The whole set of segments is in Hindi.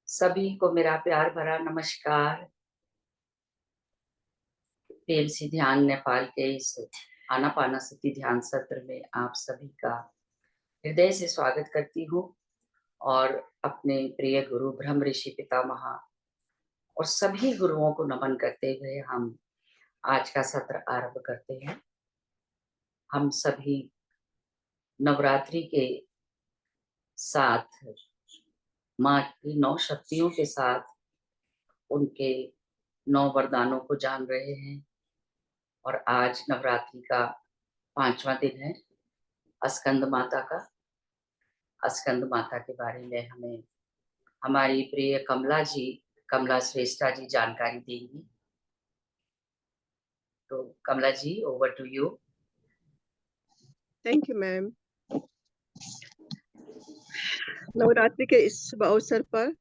सभी को मेरा प्यार भरा नमस्कार। पीएमसी ध्यान नेपाल के इस आनापानसति ध्यान सत्र में आप सभी का हृदय से स्वागत करती हूँ और अपने प्रिय गुरु ब्रह्म ऋषि पितामह और सभी गुरुओं को नमन करते हुए हम आज का सत्र आरंभ करते हैं। हम सभी नवरात्रि के साथ माँ की 9 शक्तियों के साथ उनके 9 वरदानों को जान रहे हैं और आज नवरात्रि का 5वां दिन है स्कंद माता का। स्कंद माता के बारे में हमें हमारी प्रिय कमला श्रेष्ठा जी जानकारी देंगी। तो Kamala ji, over to you. Thank you ma'am. Navratri के इस शुभ अवसर पर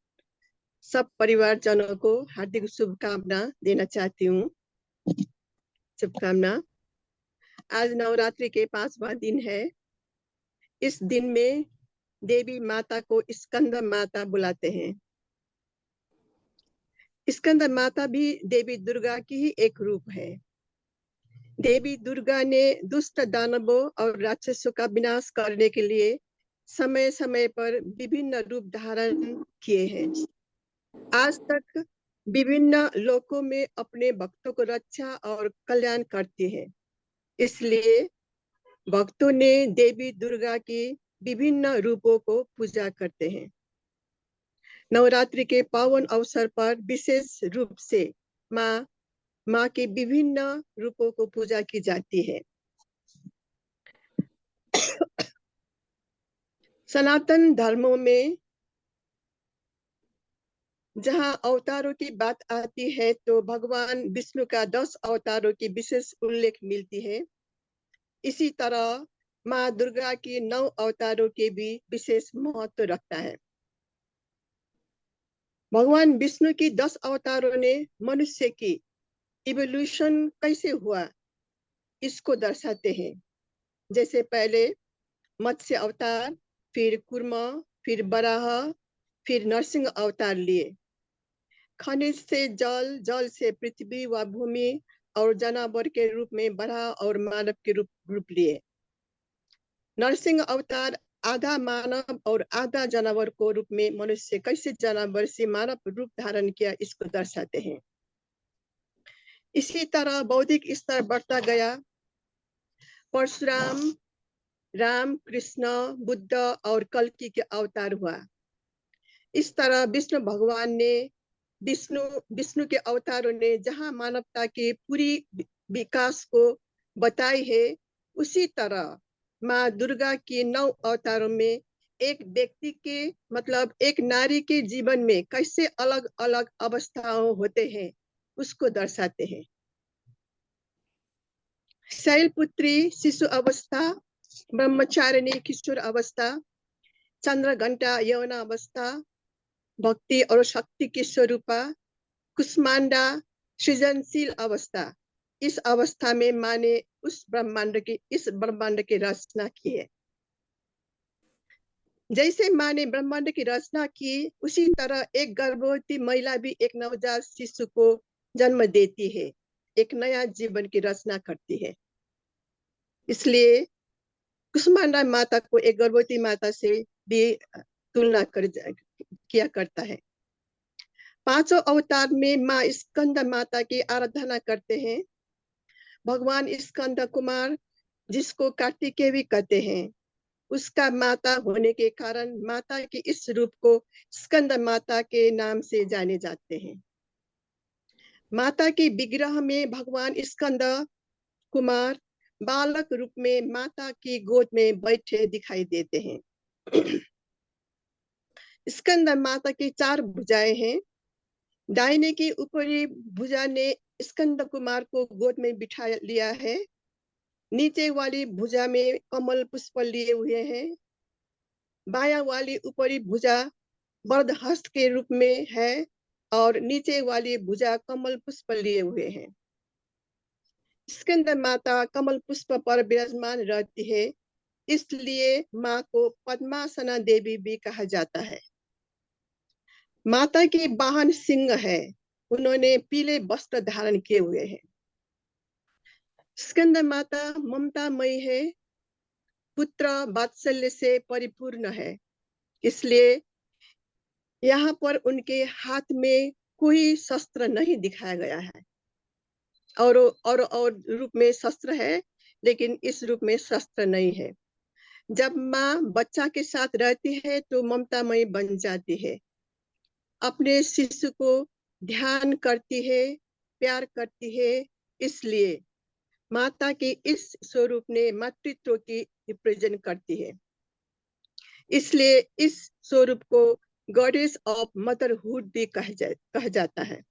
सब परिवारजनों को हार्दिक शुभकामना देना चाहती हूँ। शुभकामना। आज नवरात्रि के 5वां दिन है। इस दिन में देवी माता को स्कंद माता बुलाते हैं। स्कंद माता भी देवी दुर्गा की ही एक रूप है। देवी दुर्गा ने दुष्ट दानवों और राक्षसों का विनाश करने के लिए समय समय पर विभिन्न रूप धारण किए हैं। आज तक विभिन्न लोकों में अपने भक्तों को रक्षा और कल्याण करती है। इसलिए भक्तों ने देवी दुर्गा की विभिन्न रूपों को पूजा करते हैं। नवरात्रि के पावन अवसर पर विशेष रूप से माँ के विभिन्न रूपों को पूजा की जाती है। सनातन धर्मों में जहाँ अवतारों की बात आती है तो भगवान विष्णु का 10 अवतारों की विशेष उल्लेख मिलती है। इसी तरह माँ दुर्गा की 9 अवतारों के भी विशेष महत्व रखता है। भगवान विष्णु की 10 अवतारों ने मनुष्य की इवोल्यूशन कैसे हुआ इसको दर्शाते हैं। जैसे पहले मत्स्य अवतार, फिर कूर्म, फिर वराह, फिर नरसिंह अवतार लिए। खनिज से जल, जल से पृथ्वी व भूमि और जानवर के रूप में वराह और मानव के रूप लिए। नरसिंह अवतार आधा मानव और आधा जानवर को रूप में मनुष्य कैसे जानवर से मानव रूप धारण किया इसको दर्शाते हैं। इसी तरह बौद्धिक स्तर बढ़ता गया। परशुराम, राम, कृष्ण, बुद्ध और कल्कि के अवतार हुआ। इस तरह विष्णु भगवान ने विष्णु के अवतारों ने जहाँ मानवता के पूरी विकास को बताई है, उसी तरह माँ दुर्गा के 9 अवतारों में एक व्यक्ति के मतलब एक नारी के जीवन में कैसे अलग अलग अवस्थाओं होते हैं उसको दर्शाते हैं। शैलपुत्री शिशु अवस्था, ब्रह्मचारिणी किशोर अवस्था, चंद्रघंटा यौन अवस्था, भक्ति और शक्ति की स्वरूपा, कुष्मांडा सृजनशील अवस्था। इस अवस्था में माँ ने इस ब्रह्मांड की रचना की है। जैसे माँ ने ब्रह्मांड की रचना की, उसी तरह एक गर्भवती महिला भी एक नवजात शिशु को जन्म देती है, एक नया जीवन की रचना करती है। इसलिए कुष्मांडा माता को एक गर्भवती माता से भी तुलना किया करता है। 5 अवतार में माँ स्कंद माता की आराधना करते हैं। भगवान स्कंद कुमार, जिसको कार्तिकेय भी कहते हैं, उसका माता होने के कारण माता के इस रूप को स्कंद माता के नाम से जाने जाते हैं। माता के विग्रह में भगवान स्कंद कुमार बालक रूप में माता की गोद में बैठे दिखाई देते हैं। स्कंद माता की 4 भुजाएं हैं। दाहिने की ऊपरी भुजा ने स्कंद कुमार को गोद में बिठा लिया है। नीचे वाली भुजा में कमल पुष्प लिए हुए हैं। बाया वाली ऊपरी भुजा वरदहस्त के रूप में है और नीचे वाली भुजा कमल पुष्प लिए हुए हैं। स्कंद माता कमल पुष्प पर विराजमान रहती है, इसलिए माँ को पद्मासना देवी भी कहा जाता है। माता की वाहन सिंह है, उन्होंने पीले वस्त्र धारण किए हुए हैं। स्कंद माता ममतामयी है, पुत्र वात्सल्य से परिपूर्ण है, इसलिए यहाँ पर उनके हाथ में कोई शस्त्र नहीं दिखाया गया है। और रूप में शस्त्र है, लेकिन इस रूप में शस्त्र नहीं है। जब माँ बच्चा के साथ रहती है तो ममतामयी बन जाती है, अपने शिशु को ध्यान करती है, प्यार करती है। इसलिए माता के इस स्वरूप ने मातृत्व की रिप्रेजेंट करती है। इसलिए इस स्वरूप को गॉडेस ऑफ मदरहुड भी कहा जाता है।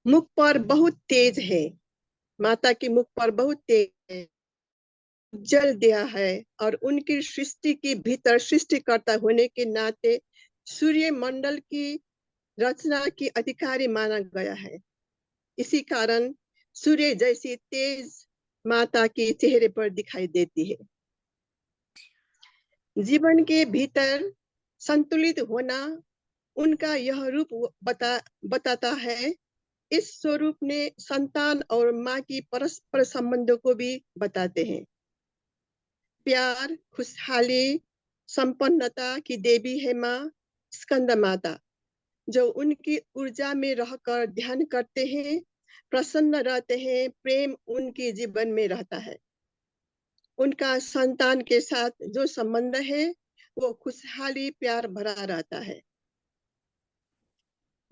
मुख पर बहुत तेज है, माता की मुख पर बहुत तेज है, जल दिया है, और उनकी सृष्टि के भीतर सृष्टिकर्ता होने के नाते सूर्य मंडल की रचना की अधिकारी माना गया है। इसी कारण सूर्य जैसी तेज माता के चेहरे पर दिखाई देती है। जीवन के भीतर संतुलित होना उनका यह रूप बताता है। इस स्वरूप ने संतान और माँ की परस्पर संबंधों को भी बताते हैं। प्यार, खुशहाली, संपन्नता की देवी है माँ स्कंद माता, जो उनकी ऊर्जा में रहकर ध्यान करते हैं, प्रसन्न रहते हैं, प्रेम उनके जीवन में रहता है। उनका संतान के साथ जो संबंध है वो खुशहाली प्यार भरा रहता है।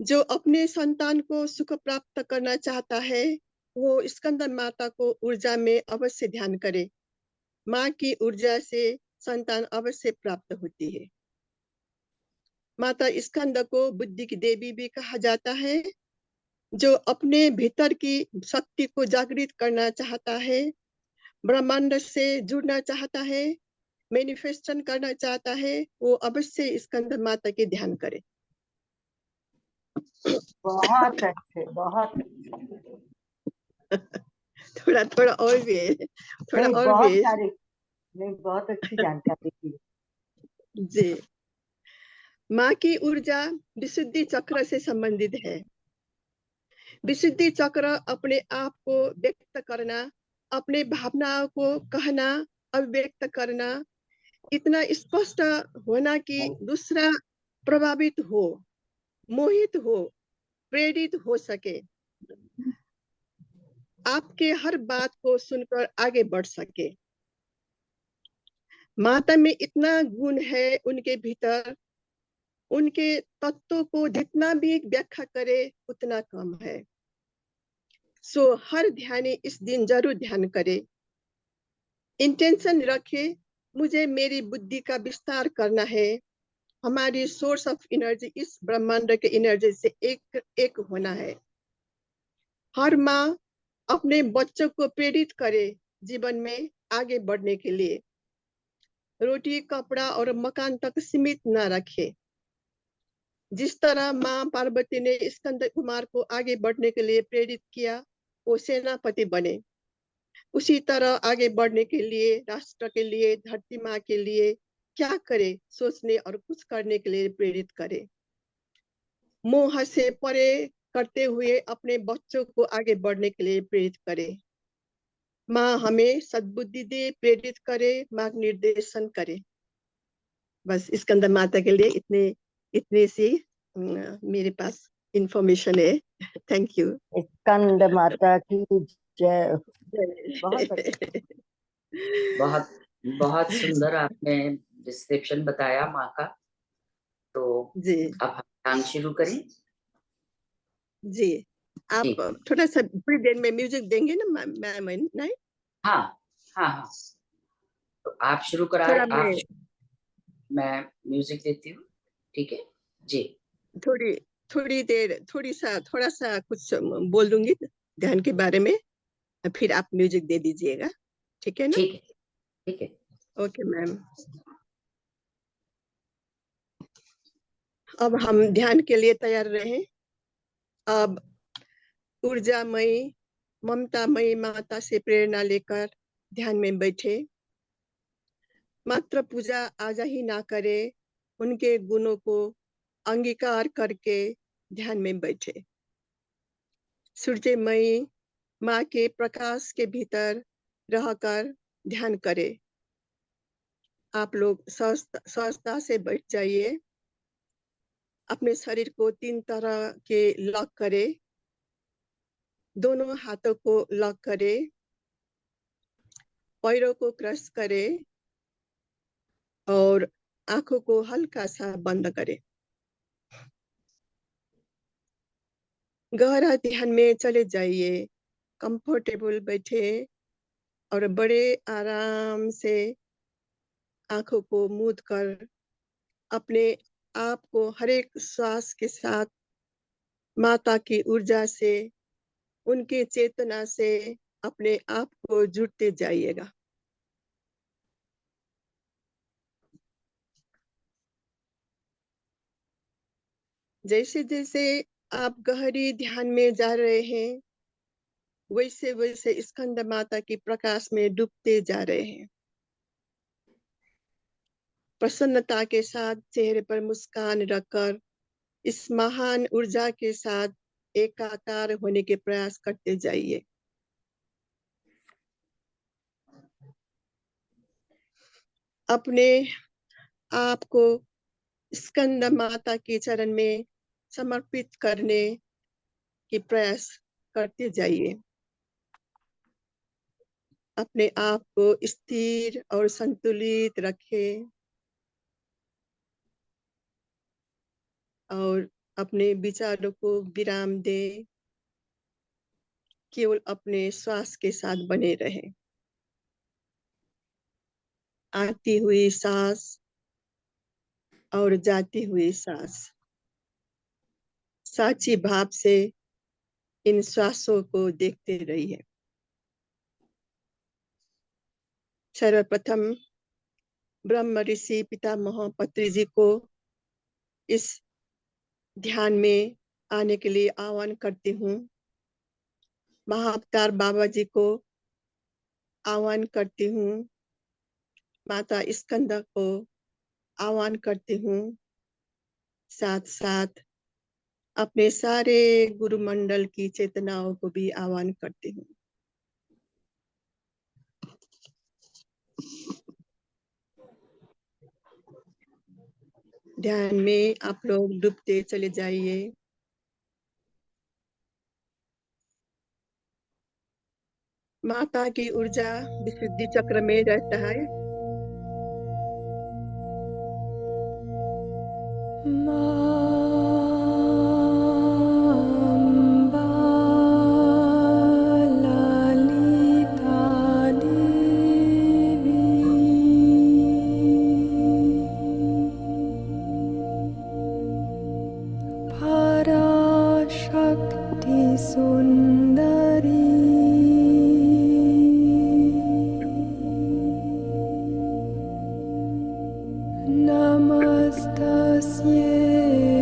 जो अपने संतान को सुख प्राप्त करना चाहता है वो स्कंद माता को ऊर्जा में अवश्य ध्यान करे। माँ की ऊर्जा से संतान अवश्य प्राप्त होती है। माता स्कंद को बुद्धि की देवी भी कहा जाता है, जो अपने भीतर की शक्ति को जागृत करना चाहता है, ब्रह्मांड से जुड़ना चाहता है, मैनिफेस्टेशन करना चाहता है, वो अवश्य स्कंद माता के ध्यान करे। बहुत अच्छे, बहुत थोड़ा थोड़ा और भी है, थोड़ा नहीं, और बहुत भी सारे नहीं, बहुत अच्छी जानकारी थी जी। माँ की ऊर्जा विशुद्धि चक्र से संबंधित है। विशुद्धि चक्र अपने आप को व्यक्त करना, अपने भावनाओं को कहना, अभिव्यक्त करना, इतना स्पष्ट होना कि दूसरा प्रभावित हो, मोहित हो, प्रेरित हो सके, आपके हर बात को सुनकर आगे बढ़ सके। माता में इतना गुण है उनके भीतर, उनके तत्वों को जितना भी व्याख्या करे उतना कम है। सो हर ध्यानी इस दिन जरूर ध्यान करे, इंटेंशन रखे, मुझे मेरी बुद्धि का विस्तार करना है। हमारी सोर्स ऑफ एनर्जी इस ब्रह्मांड के एनर्जी से एक होना है। हर माँ अपने बच्चों को प्रेरित करे जीवन में आगे बढ़ने के लिए, रोटी, कपड़ा और मकान तक सीमित न रखे। जिस तरह माँ पार्वती ने स्कंद कुमार को आगे बढ़ने के लिए प्रेरित किया, वो सेनापति बने। उसी तरह आगे बढ़ने के लिए, राष्ट्र के लिए, धरती माँ के लिए क्या करे, सोचने और कुछ करने के लिए प्रेरित करे। मोह से परे करते हुए अपने बच्चों को आगे बढ़ने के लिए प्रेरित करे। माँ हमें सद्बुद्धि दे, प्रेरित करे, मार्ग निर्देशन करे। बस स्कंद माता के लिए इतने सी मेरे पास इंफॉर्मेशन है। Thank you. स्कंद माता की जय। बहुत अच्छा। बहुत बहुत सुंदर आपने डिस्क्रिप्शन बताया माँ का। तो जी अब हम ध्यान शुरू करें। जी, आप जी थोड़ा सा थोड़ी देर में म्यूजिक देंगे ना मैम? नहीं, हाँ हाँ हाँ, तो आप शुरू कराए। थोड़ा मैं मैं म्यूजिक देती हूँ, ठीक है जी। थोड़ी थोड़ी देर थोड़ा सा कुछ बोल दूंगी ध्यान के बारे में, फिर आप म्यूजिक दे दीजिएगा, ठीक है ना? ठीक है ठीक है। Okay ma'am. अब हम ध्यान के लिए तैयार रहे। अब ऊर्जामयी ममतामयी माता से प्रेरणा लेकर ध्यान में बैठे। मात्र पूजा आजा ही ना करे, उनके गुणों को अंगीकार करके ध्यान में बैठे। सूर्यमयी माँ के प्रकाश के भीतर रहकर ध्यान करें। आप लोग सहजता से बैठ जाइए। अपने शरीर को 3 तरह के लॉक करें। दोनों हाथों को लॉक करें, पैरों को क्रश करें और आंखों को हल्का सा बंद करें। गहरा ध्यान में चले जाइए। कंफर्टेबल बैठे और बड़े आराम से आंखों को मूंद कर अपने आप को हर एक श्वास के साथ माता की ऊर्जा से, उनके चेतना से अपने आप को जुड़ते जाइएगा। जैसे जैसे आप गहरी ध्यान में जा रहे हैं, वैसे वैसे स्कंद माता की प्रकाश में डूबते जा रहे हैं। प्रसन्नता के साथ चेहरे पर मुस्कान रखकर इस महान ऊर्जा के साथ एकाकार होने के प्रयास करते जाइए। अपने आप को स्कंद माता के चरण में समर्पित करने की प्रयास करते जाइए। अपने आप को स्थिर और संतुलित रखें और अपने विचारों को विराम दें। केवल अपने श्वास के साथ बने रहें। आती हुई सांस और जाती हुई सांस, साची भाव से इन श्वासों को देखते रहिए। सर्वप्रथम ब्रह्म ऋषि पितामह पत्री जी को इस ध्यान में आने के लिए आह्वान करती हूँ। महाअवतार बाबा जी को आह्वान करती हूँ। माता स्कंद को आह्वान करती हूँ। साथ साथ अपने सारे गुरु मंडल की चेतनाओं को भी आह्वान करती हूँ। ध्यान में आप लोग डूबते चले जाइए। माता की ऊर्जा विशुद्धि चक्र में रहता है। नमस्तस्यै। नमस्तस्यै। नमस्तस्यै। नमस्तस्यै। नमस्तस्यै।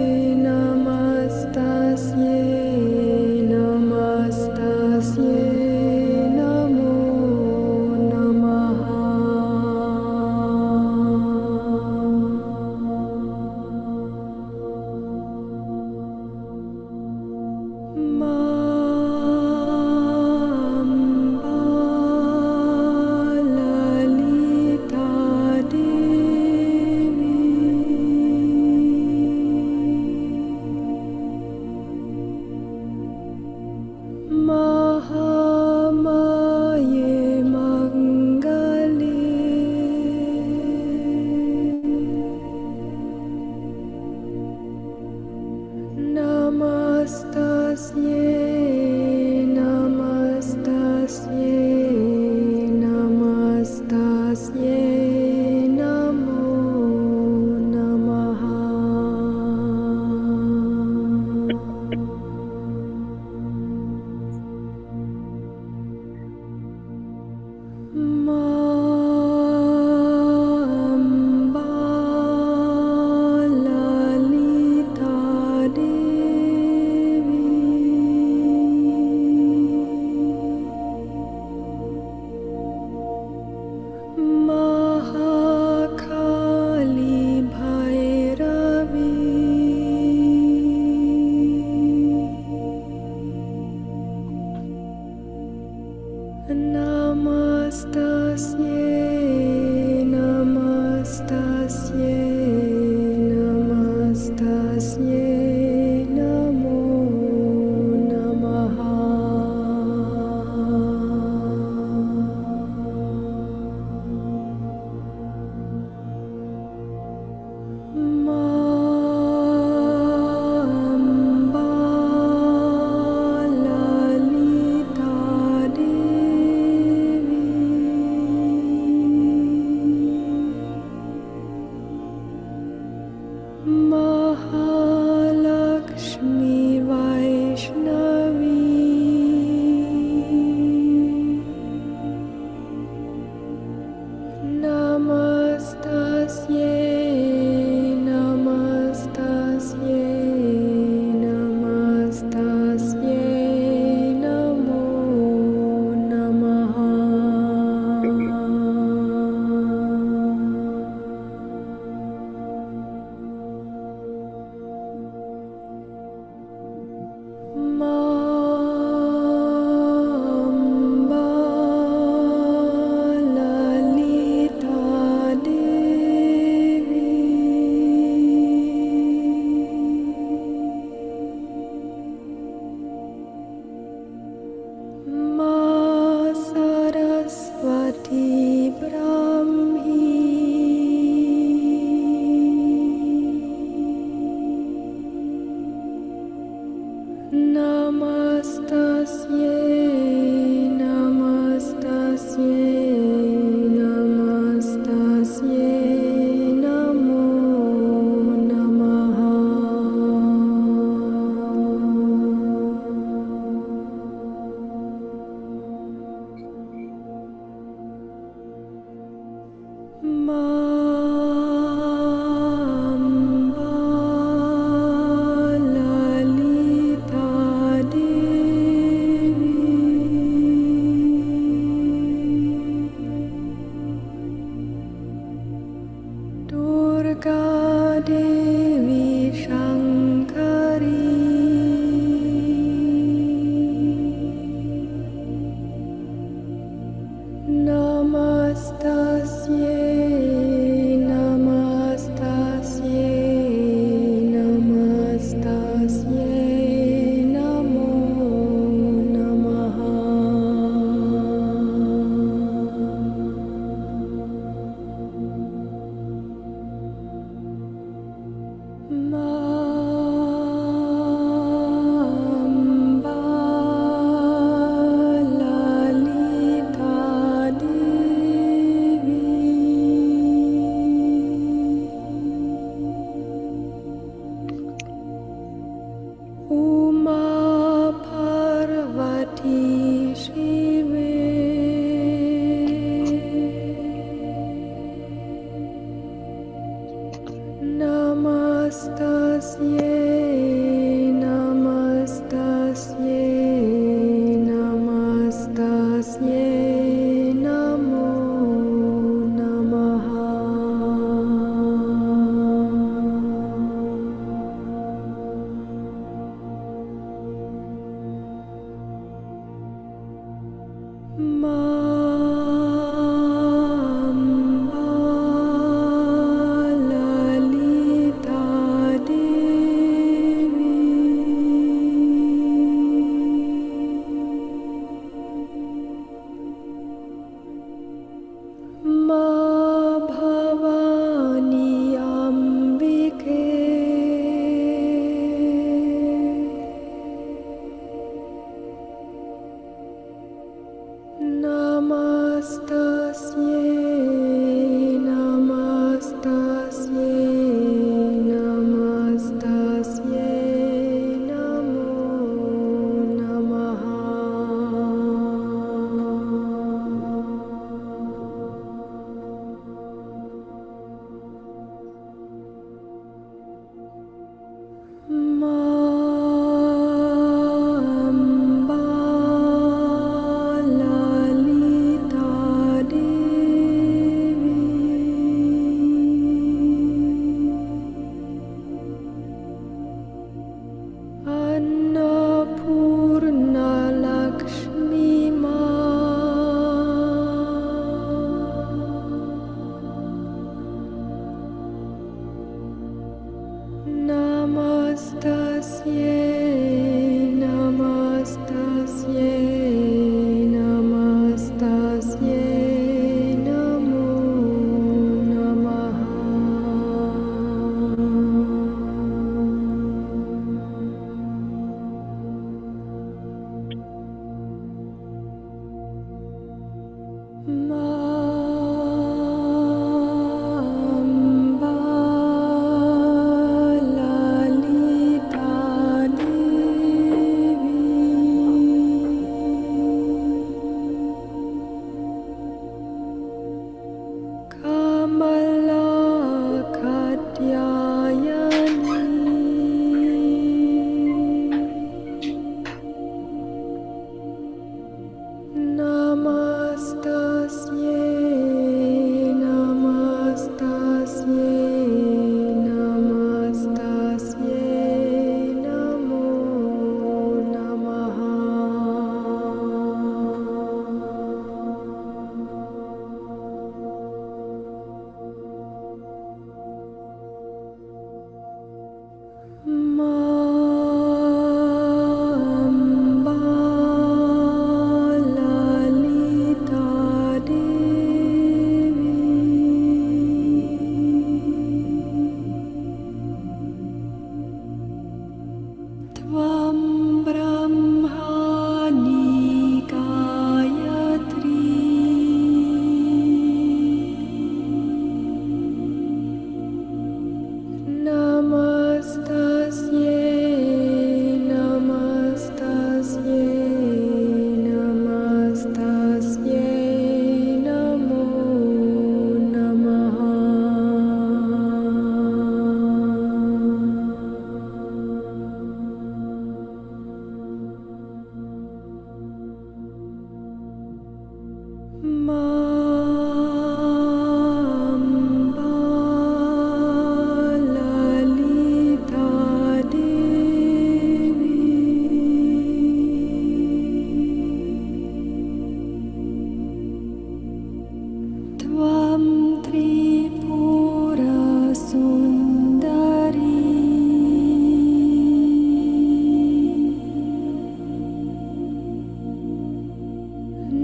त्वं त्रिपुरसुन्दरी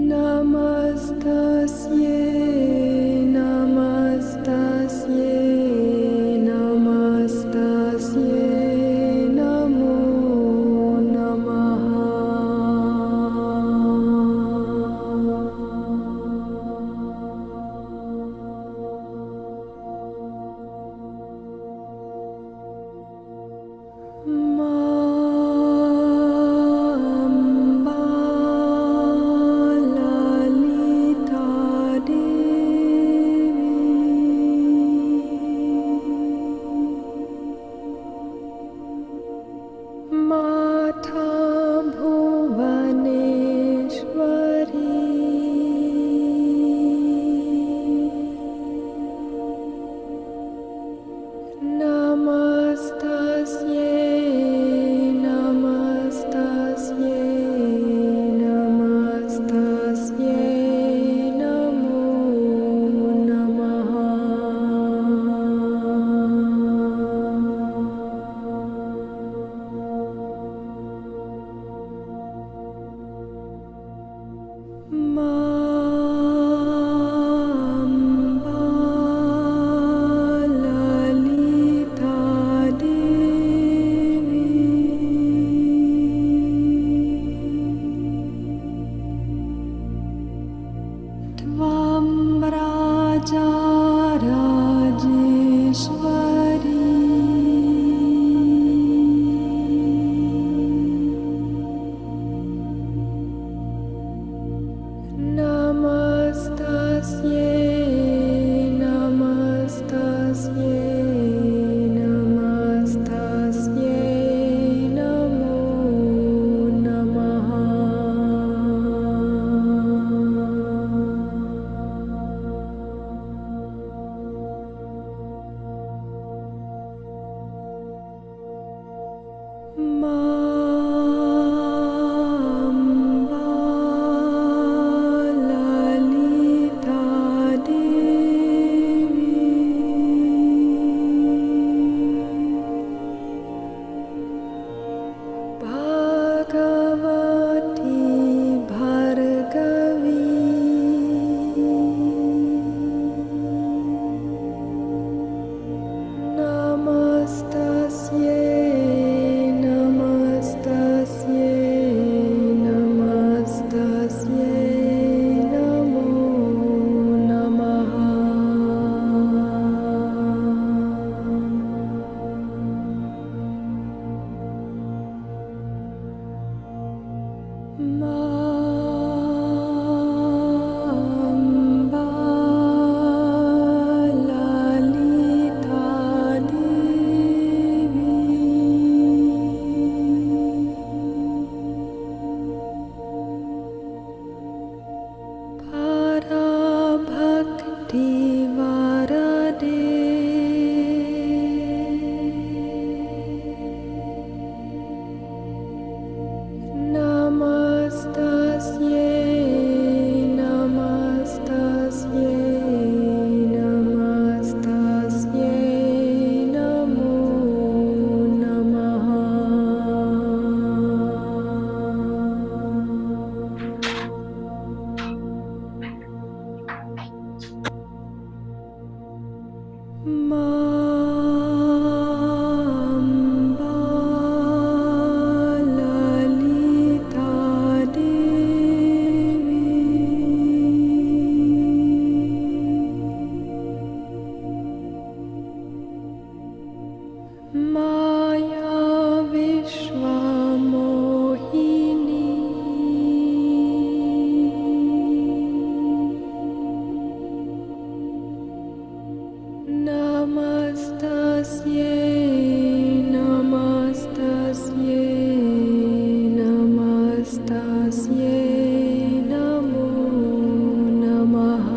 नमस्तस्यै नमस्तस्यै नमस्तस्यै नमो नमः। अम्बा ललिता देवी माता भुवनेश्वरी नमस्तस्यै नमस्तस्यै नमस्तस्यै नमो नमः। अम्बा ललिता देवी त्वं राजा राजेश्वरी नमस्तस्यै नमस्तस्यै नमस्तस्यै नमो नमः। अम्बा ललिता देवी भगवती भार्गवी नमस्तस्यै नमस्तस्यै नमस्तस्यै नमो नमः। अम्बा ललिता देवी पराभक्ति वरदे नमस्तस्यै नमस्तस्यै नमस्तस्यै नमो नमः। अम्बा ललिता देवी माया विश्वमोहिनी नमस्तस्यै नमस्तस्यै नमस्तस्यै नमो नमः।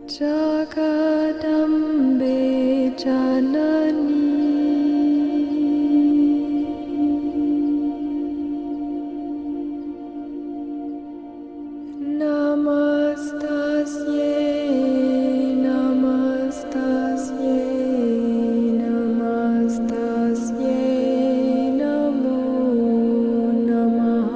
जगदम्बे जननी नमस्तस्यै नमस्तस्यै नमस्तस्यै नमो नमः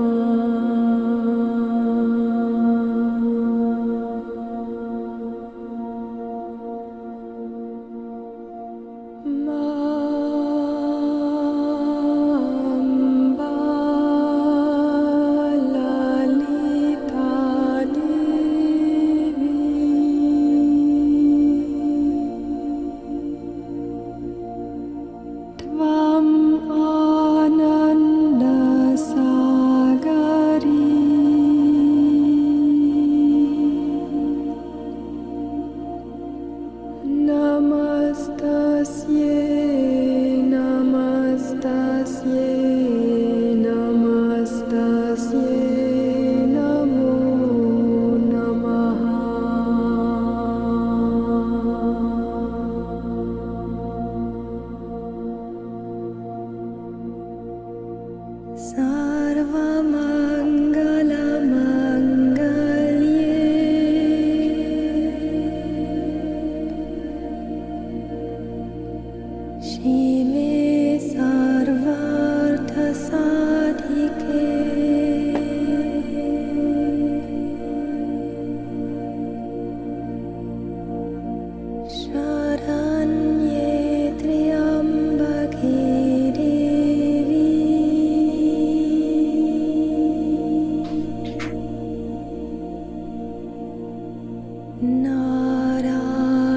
अम्बा ललिता देवी त्वम् आनन्दसागरी नमस्तस्यै नमस्तस्यै नमस्तस्यै नमो नमः सर्वमङ्गलमङ्गल्ये शिवे सर्वार्थसाधिके शरण्ये त्र्यम्बके देवी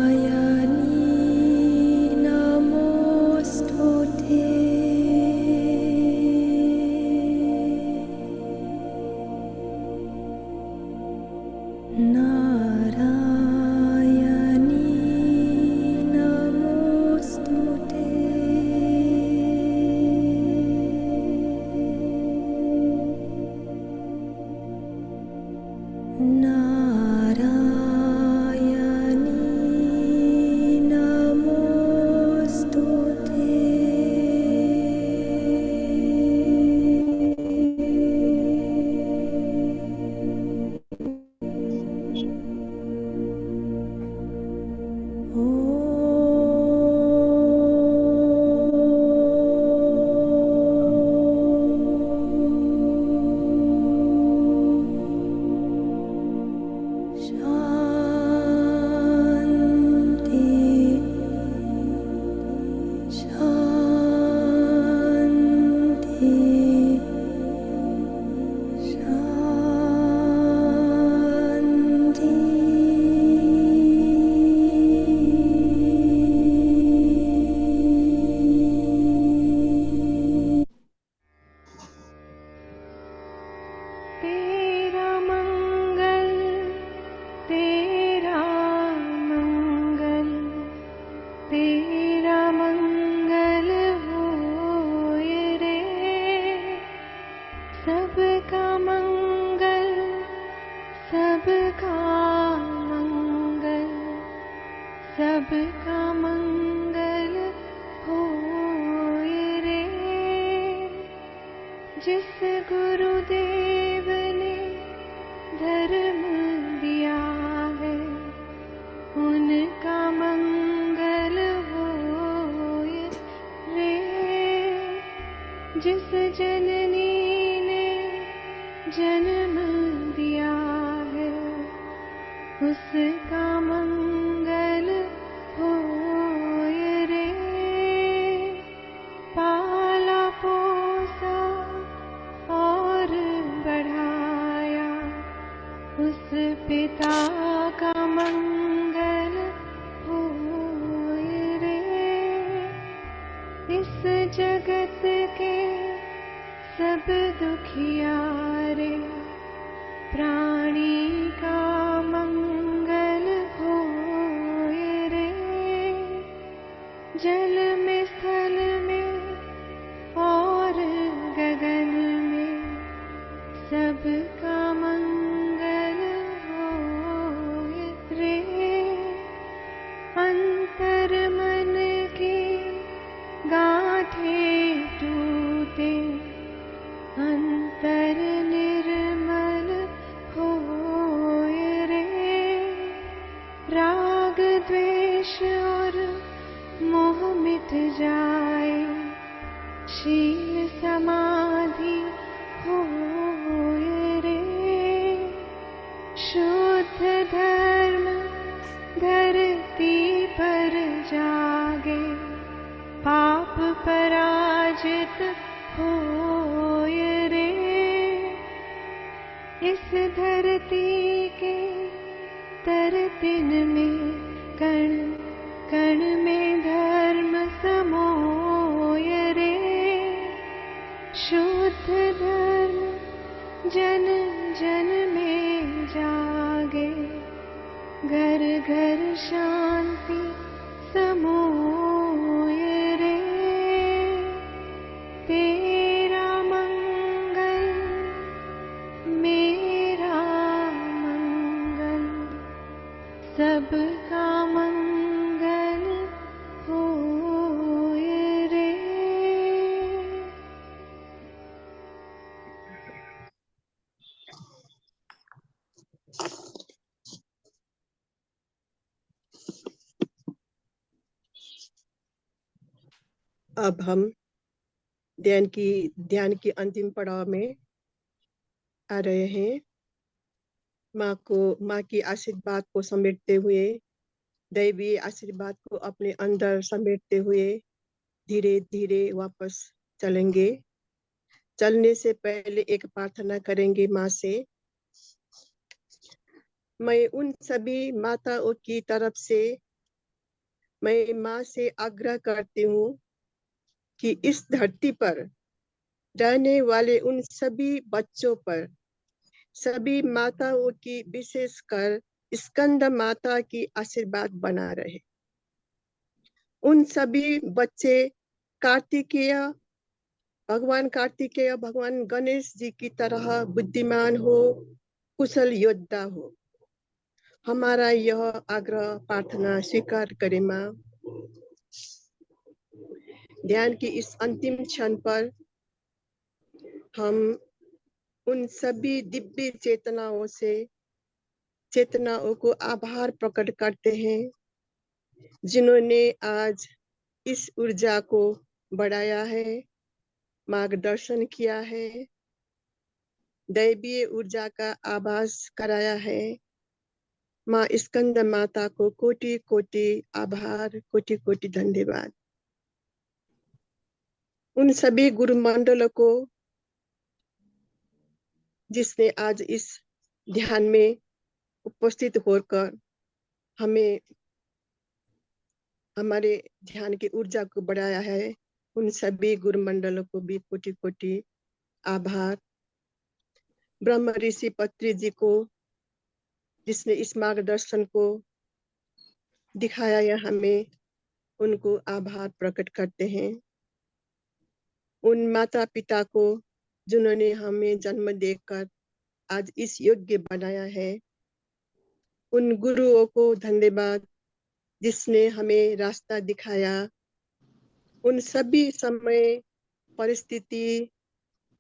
नारायणी नमोऽस्तुते नारायणी नमोऽस्तुते नारायणी नमोऽस्तुते शान्ति शान्ति शान्ति तेरा मंगल तेरा मंगल तेरा मंगल होए रे सबका मंगल सबका मंगल सबका मंगल होए रे जिस गुरुदेव ने धर्म दिया है उनका मंगल होए रे जिस जननी ने जन्म दिया है उसका मंगल होए रे पाला पोसा और बढ़ाया उस पिता का मंगल होए रे इस जगत के सब दुखियारे प्राणी का मंगल होए रे जल में स्थल में और गगन में सबका मंगल होए रे राग द्वेष और मोह मिट जाए, शील समाधि होए रे। शुद्ध धर्म धरती पर जागे, पाप पराजित होए रे। इस धरती के तरतिन में कण कण में धर्म समोय रे। शुद्ध धर्म जन जन में जागे, घर घर शांति समोय रे। तेरा मंगल मेरा मंगल, सबका मंगल होए रे। अब हम ध्यान की अंतिम पड़ाव में आ रहे हैं। माँ की आशीर्वाद को समेटते हुए, दैवीय आशीर्वाद को अपने अंदर समेटते हुए धीरे धीरे वापस चलेंगे। चलने से पहले एक प्रार्थना करेंगे माँ से। मैं उन सभी माताओं की तरफ से मैं माँ से आग्रह करती हूँ कि इस धरती पर रहने वाले उन सभी बच्चों पर, सभी माताओं की विशेषकर स्कंद माता की आशीर्वाद बना रहे। उन सभी बच्चे भगवान कार्तिकेय, भगवान गणेश जी की तरह बुद्धिमान हो, कुशल योद्धा हो। हमारा यह आग्रह प्रार्थना स्वीकार करें माँ। ध्यान की इस अंतिम क्षण पर हम उन सभी दिव्य चेतनाओं को आभार प्रकट करते हैं, जिन्होंने आज इस ऊर्जा को बढ़ाया है, मार्गदर्शन किया है, दैवीय ऊर्जा का आभास कराया है। माँ स्कंद माता को कोटि कोटि आभार, कोटि कोटि धन्यवाद। उन सभी गुरु मंडलों को जिसने आज इस ध्यान में उपस्थित होकर हमें हमारे ध्यान की ऊर्जा को बढ़ाया है, उन सभी गुरु मंडलों को भी कोटि कोटि आभार। ब्रह्म ऋषि पत्री जी को जिसने इस मार्गदर्शन को दिखाया है हमें, उनको आभार प्रकट करते हैं। उन माता पिता को जिन्होंने हमें जन्म देकर आज इस योग्य बनाया है, उन गुरुओं को धन्यवाद जिसने हमें रास्ता दिखाया। उन सभी समय, परिस्थिति,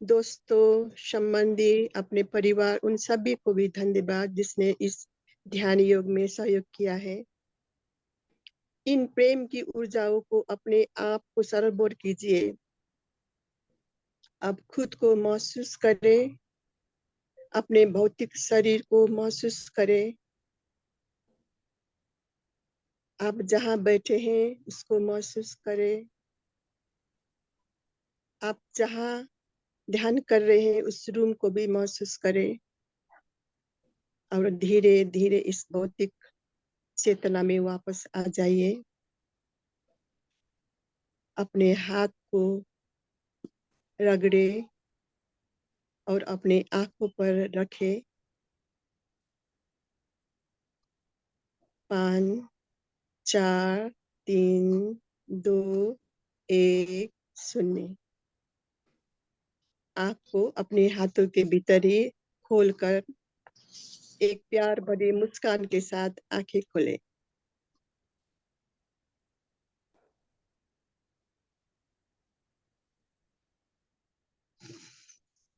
दोस्तों, संबंधी, अपने परिवार, उन सभी को भी धन्यवाद जिसने इस ध्यान योग में सहयोग किया है। इन प्रेम की ऊर्जाओं को अपने आप को सरबोर कीजिए। अब खुद को महसूस करें, अपने भौतिक शरीर को महसूस करें। आप जहाँ बैठे हैं उसको महसूस करें। आप जहाँ ध्यान कर रहे हैं उस रूम को भी महसूस करें और धीरे धीरे इस भौतिक चेतना में वापस आ जाइए। अपने हाथ को रगड़े और अपने आंखों पर रखे। 5 4 3 2 1 0। आंख को अपने हाथों के भीतर ही खोलकर एक प्यार भरी मुस्कान के साथ आंखें खोलें।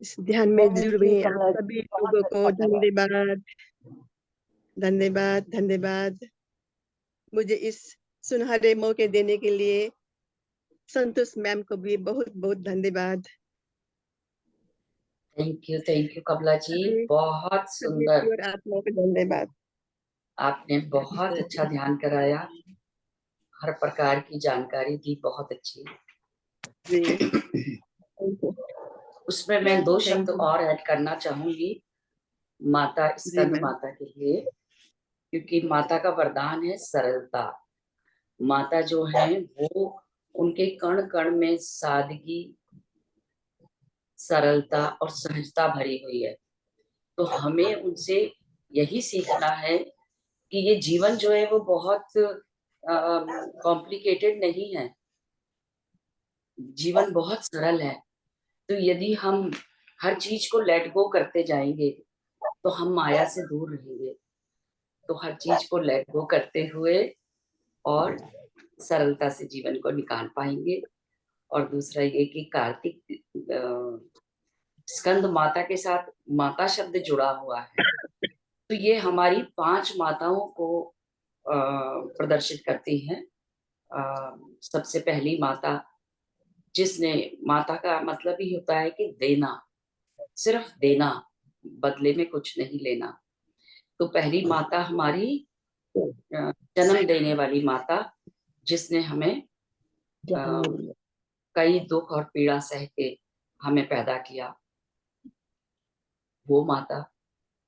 इस ध्यान में जुड़ रहे हैं आप सभी लोगों को धन्यवाद, धन्यवाद, धन्यवाद। मुझे इस सुनहरे मौके देने के लिए संतोष मैम को भी बहुत बहुत धन्यवाद। थैंक यू कमला जी, सभी बहुत सभी सुंदर। ईश्वर आत्माओं को धन्यवाद। आपने बहुत अच्छा ध्यान कराया, हर प्रकार की जानकारी दी, बहुत अच्छी। जी थैंक यू। उसमें मैं 2 Thank शब्द you. और ऐड करना चाहूंगी माता, जी स्कंद मैम। माता के लिए, क्योंकि माता का वरदान है सरलता। माता जो है वो, उनके कण कण में सादगी, सरलता और सहजता भरी हुई है। तो हमें उनसे यही सीखना है कि ये जीवन जो है वो बहुत कॉम्प्लिकेटेड नहीं है, जीवन बहुत सरल है। तो यदि हम हर चीज को लेट गो करते जाएंगे तो हम माया से दूर रहेंगे। तो हर चीज को लेट गो करते हुए और सरलता से जीवन को निकाल पाएंगे। और दूसरा ये कि कार्तिक स्कंद माता के साथ माता शब्द जुड़ा हुआ है, तो ये हमारी 5 माताओं को प्रदर्शित करती हैं। सबसे पहली माता, जिसने, माता का मतलब ही होता है कि देना, सिर्फ देना, बदले में कुछ नहीं लेना। तो पहली माता हमारी जन्म देने वाली माता, जिसने हमें कई दुख और पीड़ा सह के हमें पैदा किया, वो माता।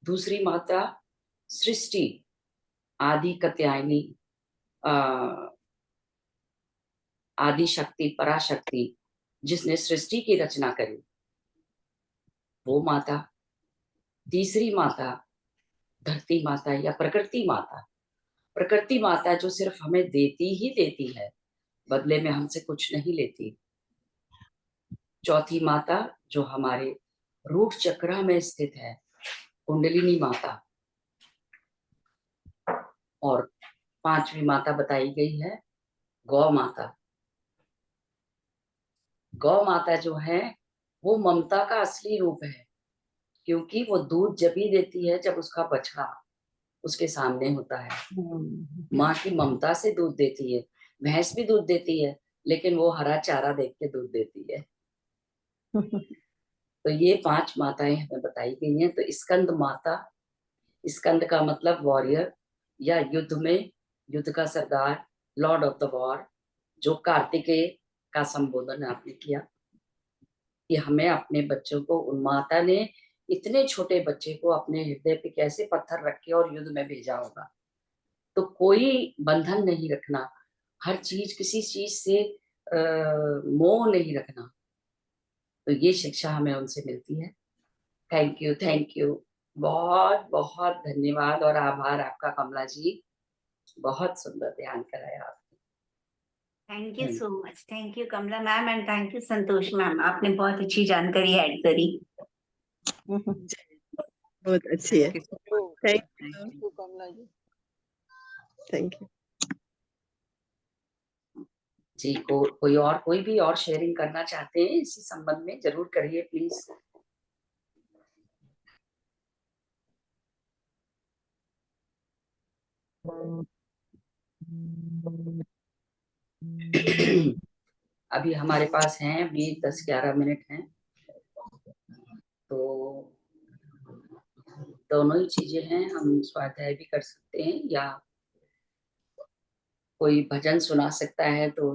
दूसरी माता सृष्टि, आदि कात्यायनी, आदि शक्ति, पराशक्ति, जिसने सृष्टि की रचना करी, वो माता। तीसरी माता धरती माता या प्रकृति माता। प्रकृति माता जो सिर्फ हमें देती ही देती है, बदले में हमसे कुछ नहीं लेती। चौथी माता जो हमारे रूट चक्र में स्थित है, कुंडलिनी माता। और 5वीं माता बताई गई है गौ माता। गौ माता जो है वो ममता का असली रूप है, क्योंकि वो दूध जब ही देती है जब उसका बछड़ा उसके सामने होता है। माँ की ममता से दूध देती है। भैंस भी दूध देती है, लेकिन वो हरा चारा देख के दूध देती है। तो ये 5 माताएं हमें बताई गई हैं। तो स्कंद माता, स्कंद का मतलब वॉरियर या युद्ध में, युद्ध का सरदार, लॉर्ड ऑफ द वॉर, जो कार्तिकेय का संबोधन आपने किया कि हमें अपने बच्चों को, उन माता ने इतने छोटे बच्चे को अपने हृदय पे कैसे पत्थर रख के और युद्ध में भेजा होगा। तो कोई बंधन नहीं रखना, हर चीज, किसी चीज से मोह नहीं रखना। तो ये शिक्षा हमें उनसे मिलती है। थैंक यू, बहुत बहुत धन्यवाद और आभार आपका कमला जी, बहुत सुंदर ध्यान कराया आपने। Thank you so much, thank you Kamala ma'am and thank you Santosh ma'am, आपने बहुत अच्छी जानकारी ऐड करी। बहुत अच्छी है। Thank you Kamala ji. Thank you. जी, कोई भी और शेयरिंग करना चाहते हैं इसी संबंध में, जरूर करिए प्लीज। अभी हमारे पास हैं, अभी 10-11 मिनट हैं, तो दोनों ही चीजें हैं। हम स्वाध्याय भी कर सकते हैं या कोई भजन सुना सकता है तो